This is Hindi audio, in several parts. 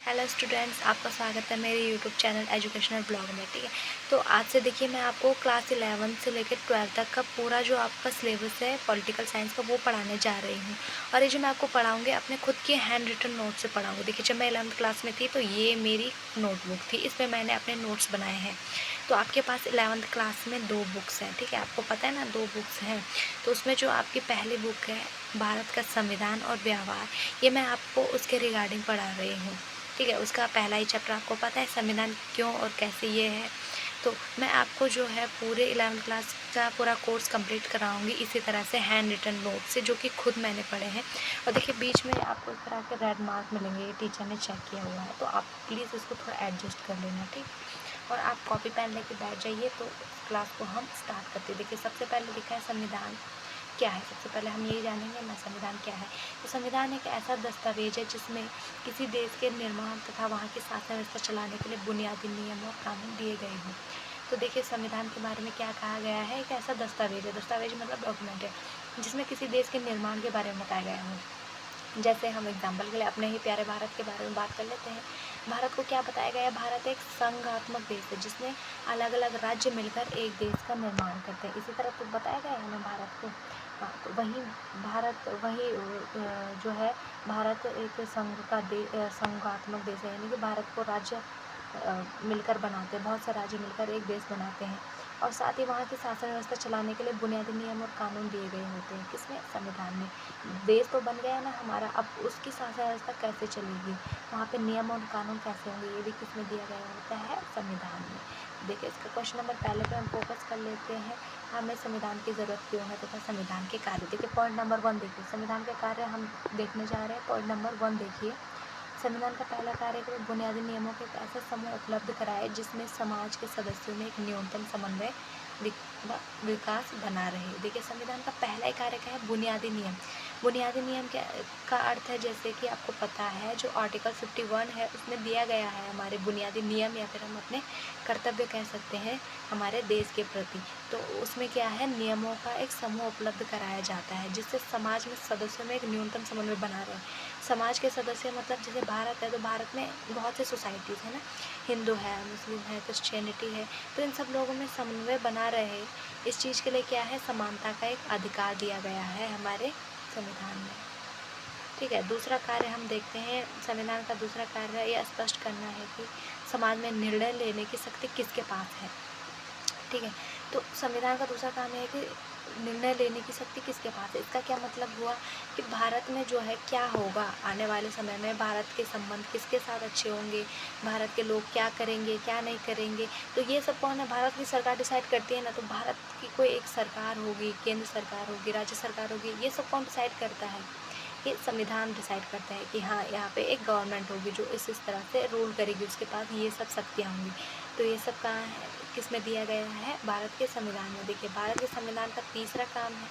हेलो स्टूडेंट्स, आपका स्वागत है मेरे यूट्यूब चैनल एजुकेशनल ब्लॉग में। ठीक है, तो आज से देखिए मैं आपको क्लास 11 से लेकर 12 तक का पूरा जो आपका सिलेबस है पॉलिटिकल साइंस का वो पढ़ाने जा रही हूँ। और ये जो मैं आपको पढ़ाऊँगी अपने खुद के हैंड रिटन नोट से पढ़ाऊँगी। देखिए, जब मैं 11th क्लास में थी तो ये मेरी नोटबुक थी, इसमें मैंने अपने नोट्स बनाए हैं। तो आपके पास 11th क्लास में 2 बुक्स हैं, ठीक है, आपको पता है ना 2 बुक्स हैं। तो उसमें जो आपकी पहली बुक है भारत का संविधान और व्यवहार, ये मैं आपको उसके रिगार्डिंग पढ़ा रही हूँ। ठीक है, उसका पहला ही चैप्टर आपको पता है संविधान क्यों और कैसे ये है। तो मैं आपको जो है पूरे 11th क्लास का पूरा कोर्स कंप्लीट कराऊंगी इसी तरह से हैंड रिटन नोट से, जो कि खुद मैंने पढ़े हैं। और देखिए, बीच में आपको इस तरह के रेड मार्क मिलेंगे, ये टीचर ने चेक किया हुआ है, तो आप प्लीज़ इसको थोड़ा एडजस्ट कर लेना। ठीक, और आप कॉपी पेन लेके बैठ जाइए। तो क्लास को हम स्टार्ट करते हैं। देखिए, सबसे पहले लिखा है संविधान क्या है। सबसे पहले हम यही जानेंगे ना संविधान क्या है। तो संविधान एक ऐसा दस्तावेज है जिसमें किसी देश के निर्माण तथा वहाँ की शासन व्यवस्था चलाने के लिए बुनियादी नियम और कानून दिए गए हों। तो देखिए, संविधान के बारे में क्या कहा गया है, एक ऐसा दस्तावेज है, दस्तावेज मतलब डॉक्यूमेंट है, जिसमें किसी देश के निर्माण के बारे में बताया गया हो। जैसे हम एग्जाम्पल के लिए अपने ही प्यारे भारत के बारे में बात कर लेते हैं। भारत को क्या बताया गया है, भारत एक संघात्मक देश है जिसमें अलग अलग राज्य मिलकर एक देश का निर्माण करते हैं। इसी तरह तो बताया गया है हमें भारत को। हाँ, तो वही जो है, भारत एक संघात्मक देश है, यानी कि भारत को राज्य मिलकर बनाते हैं, बहुत से राज्य मिलकर एक देश बनाते हैं। और साथ ही वहाँ की शासन व्यवस्था चलाने के लिए बुनियादी नियम और कानून दिए गए होते हैं। किसमें? संविधान में। देश तो बन गया है ना हमारा, अब उसकी शासन व्यवस्था कैसे चलेगी, वहाँ पे नियम और कानून कैसे होंगे, ये भी किसमें दिया गया होता है? संविधान में। देखिए, इसका क्वेश्चन नंबर पहले पे हम फोकस कर लेते हैं, हमें संविधान की ज़रूरत क्यों है तथा संविधान के कार्य। देखिए, पॉइंट नंबर 1 देखिए, संविधान के कार्य हम देखने जा रहे हैं। पॉइंट नंबर 1 देखिए, संविधान का पहला कार्यक्रम बुनियादी नियमों के एक ऐसा समूह उपलब्ध कराए जिसमें समाज के सदस्यों में एक न्यूनतम समन्वय विकास बना रहे। देखिए, संविधान का पहला ही कार्य क्या है? बुनियादी नियम। बुनियादी नियम का अर्थ है, जैसे कि आपको पता है, जो आर्टिकल 51 है उसमें दिया गया है हमारे बुनियादी नियम, या फिर हम अपने कर्तव्य कह सकते हैं हमारे देश के प्रति। तो उसमें क्या है, नियमों का एक समूह उपलब्ध कराया जाता है जिससे समाज में सदस्यों में एक न्यूनतम समन्वय बना रहे। समाज के सदस्य मतलब जैसे भारत है, तो भारत में बहुत से सोसाइटीज़ है ना, हिंदू है, मुस्लिम है, क्रिश्चियनिटी है, तो इन सब लोगों में समन्वय बना रहे, इस चीज़ के लिए क्या है, समानता का एक अधिकार दिया गया है हमारे संविधान में। ठीक है, दूसरा कार्य हम देखते हैं, संविधान का दूसरा कार्य ये स्पष्ट करना है कि समाज में निर्णय लेने की शक्ति किसके पास है। ठीक है, तो संविधान का दूसरा काम है कि निर्णय लेने की शक्ति किसके पास है। इसका क्या मतलब हुआ कि भारत में जो है क्या होगा आने वाले समय में, भारत के संबंध किसके साथ अच्छे होंगे, भारत के लोग क्या करेंगे क्या नहीं करेंगे, तो ये सब कौन है, भारत की सरकार डिसाइड करती है ना। तो भारत की कोई एक सरकार होगी, केंद्र सरकार होगी, राज्य सरकार होगी, ये सब कौन डिसाइड करता है? ये संविधान डिसाइड करता है कि हाँ, यहाँ पे एक गवर्नमेंट होगी जो इस तरह से रूल करेगी, उसके पास ये सब शक्तियाँ होंगी। तो ये सब कहाँ है, किस में दिया गया है? भारत के संविधान में। देखिए, भारत के संविधान का तीसरा काम है,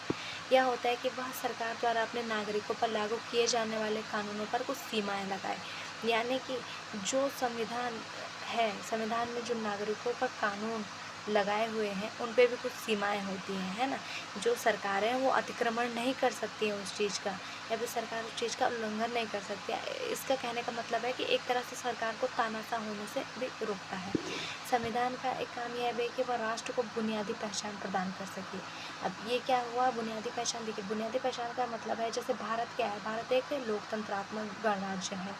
यह होता है कि वह सरकार द्वारा अपने नागरिकों पर लागू किए जाने वाले कानूनों पर कुछ सीमाएं लगाए। यानी कि जो संविधान है, संविधान में जो नागरिकों पर कानून लगाए हुए हैं उन पे भी कुछ सीमाएं होती हैं, है ना। जो सरकारें हैं वो अतिक्रमण नहीं कर सकती हैं उस चीज़ का, या फिर सरकार उस चीज़ का उल्लंघन नहीं कर सकती। इसका कहने का मतलब है कि एक तरह से सरकार को तानाशाह होने से भी रोकता है। संविधान का एक काम यह है कि वह राष्ट्र को बुनियादी पहचान प्रदान कर सके। अब ये क्या हुआ, बुनियादी पहचान। देखिए, बुनियादी पहचान का मतलब है, जैसे भारत क्या है, भारत एक लोकतंत्रात्मक गणराज्य है।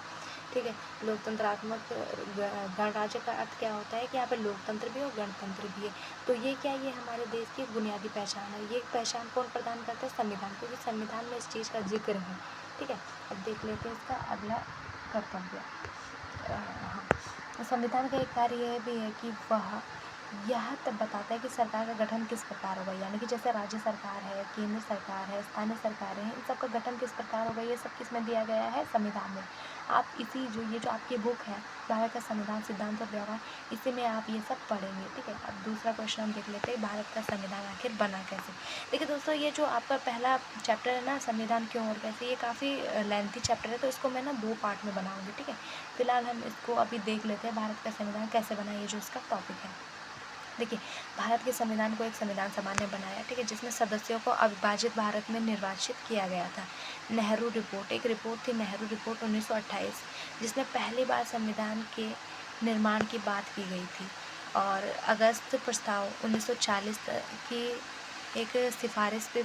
ठीक है, लोकतंत्रात्मक गणराज्य का अर्थ क्या होता है कि यहाँ पे लोकतंत्र भी और गणतंत्र भी है। तो ये क्या, ये हमारे देश की बुनियादी पहचान है। ये पहचान कौन प्रदान करता है? संविधान, क्योंकि संविधान में इस चीज़ का जिक्र है। ठीक है, अब देख लेते हैं इसका अगला कर्तव्य। हाँ, संविधान का एक कार्य यह भी है कि वह यह तब बताता है कि सरकार का गठन किस प्रकार होगा, यानी कि जैसे राज्य सरकार है, केंद्र सरकार है, स्थानीय सरकारें हैं, इन सब का गठन किस प्रकार होगा, ये सब किस में दिया गया है? संविधान में। आप इसी ये जो आपकी बुक है भारत का संविधान सिद्धांत और व्यवहार, इसी में आप ये सब पढ़ेंगे। ठीक है, अब दूसरा क्वेश्चन हम देख लेते हैं, भारत का संविधान आखिर बना कैसे। देखिए दोस्तों, ये जो आपका पहला चैप्टर है ना, संविधान क्यों और कैसे, ये काफ़ी लेंथी चैप्टर है, तो इसको मैं ना 2 पार्ट में बनाऊँगी। ठीक है, फिलहाल हम इसको अभी देख लेते हैं, भारत का संविधान कैसे बना, ये जो इसका टॉपिक है। देखिए, भारत के संविधान को एक संविधान सभा ने बनाया, ठीक है, जिसमें सदस्यों को अविभाजित भारत में निर्वाचित किया गया था। नेहरू रिपोर्ट, एक रिपोर्ट थी नेहरू रिपोर्ट 1928, जिसमें पहली बार संविधान के निर्माण की बात की गई थी। और अगस्त प्रस्ताव 1940 की एक सिफारिश पे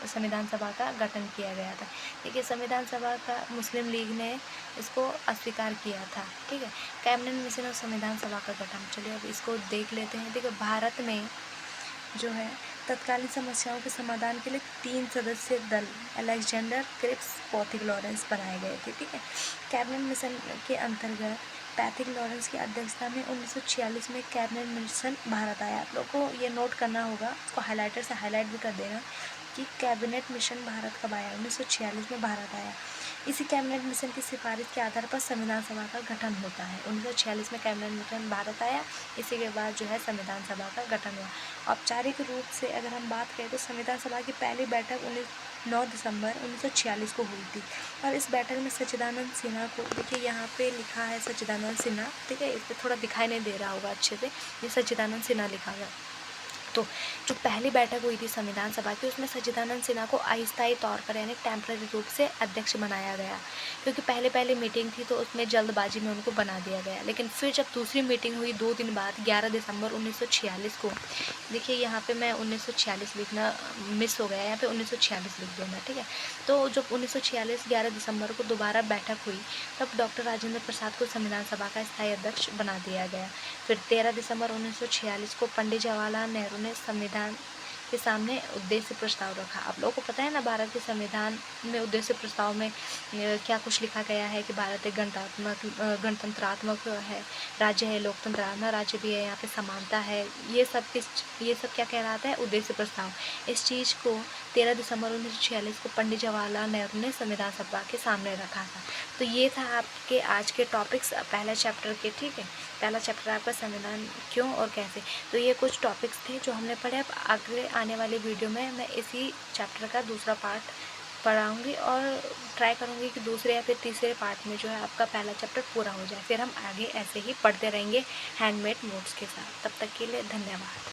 संविधान सभा का गठन किया गया था। देखिए, संविधान सभा का मुस्लिम लीग ने इसको अस्वीकार किया था। ठीक है, कैबिनेट मिशन और संविधान सभा का गठन, चलिए अब इसको देख लेते हैं। देखिए, भारत में जो है तत्कालीन समस्याओं के समाधान के लिए 3 सदस्यीय दल अलेक्जेंडर क्रिप्स पैथिक लॉरेंस बनाए गए थे। ठीक है, कैबिनेट मिशन के अंतर्गत पैथिक लॉरेंस की अध्यक्षता में 1946 में कैबिनेट मिशन भारत आया। आप लोग को ये नोट करना होगा, इसको हाइलाइटर से हाईलाइट भी कर देना कि कैबिनेट मिशन भारत कब आया, 1946 में भारत आया। इसी कैबिनेट मिशन की सिफारिश के आधार पर संविधान सभा का गठन होता है। 1946 में कैबिनेट मिशन भारत आया, इसी के बाद जो है संविधान सभा का गठन हुआ। औपचारिक रूप से अगर हम बात करें तो संविधान सभा की पहली बैठक 9 दिसंबर 1946 को हुई थी। और इस बैठक में सच्चिदानंद सिन्हा को, देखिए यहाँ पे लिखा है सच्चिदानंद सिन्हा, ठीक है, इस पर थोड़ा दिखाई नहीं दे रहा होगा अच्छे से, ये सच्चिदानंद सिन्हा लिखा हुआ। तो जो पहली बैठक हुई थी संविधान सभा की, उसमें सच्चिदानंद सिन्हा को अस्थायी तौर पर यानी टेम्पररी रूप से अध्यक्ष बनाया गया, क्योंकि पहले मीटिंग थी तो उसमें जल्दबाजी में उनको बना दिया गया। लेकिन फिर जब दूसरी मीटिंग हुई 2 दिन बाद 11 दिसंबर 1946 को, देखिए यहाँ पे मैं 1946 लिखना मिस हो गया, यहाँ पे 1946 लिख देना। ठीक है, तो जब 1946 11 दिसंबर को दोबारा बैठक हुई, तब डॉक्टर राजेंद्र प्रसाद को संविधान सभा का स्थायी अध्यक्ष बना दिया गया। फिर 13 दिसंबर 1946 को पंडित जवाहरलाल नेहरू ने संविधान के सामने उद्देश्य प्रस्ताव रखा। आप लोगों को पता है ना, भारत के संविधान में उद्देश्य प्रस्ताव में क्या कुछ लिखा गया है कि भारत एक गणतंत्रात्मक है राज्य है, लोकतंत्रात्मक राज्य भी है, यहाँ पे समानता है, ये सब क्या कहलाता है, उद्देश्य प्रस्ताव। इस चीज़ को 13 दिसंबर 1946 को पंडित जवाहरलाल नेहरू ने संविधान सभा के सामने रखा था। तो ये था आपके आज के टॉपिक्स पहला चैप्टर के। ठीक है, पहला चैप्टर आपका संविधान क्यों और कैसे। तो ये कुछ टॉपिक्स थे जो हमने पढ़े। अब आगे आने वाली वीडियो में मैं इसी चैप्टर का दूसरा पार्ट पढ़ाऊँगी और ट्राई करूँगी कि दूसरे या फिर तीसरे पार्ट में जो है आपका पहला चैप्टर पूरा हो जाए। फिर हम आगे ऐसे ही पढ़ते रहेंगे हैंडमेड नोट्स के साथ। तब तक के लिए धन्यवाद।